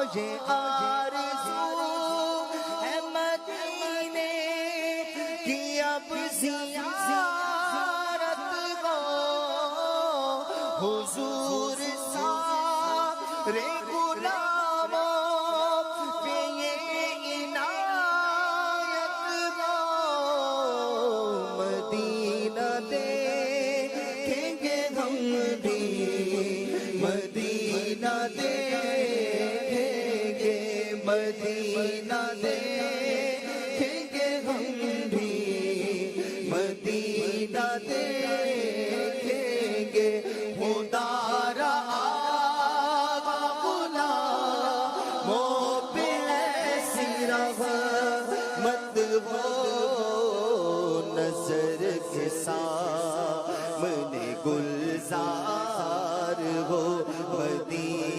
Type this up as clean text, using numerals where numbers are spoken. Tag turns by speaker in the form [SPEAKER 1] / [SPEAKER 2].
[SPEAKER 1] مجھے آرزو ہے مدینے کی اب زیارت ہو، حضور سارے غلاموں پہ یہ عنایت ہو، مدینہ دیکھیں گے ہم بھی، مدینہ دیکھیں گے، مدینہ دیکھیں گے ہم بھی، مدینہ دیکھیں گے، خدا را آقا غلاموں پہ ایسی رحمت ہو، نظر کے سامنے گلزار ہو، مدینہ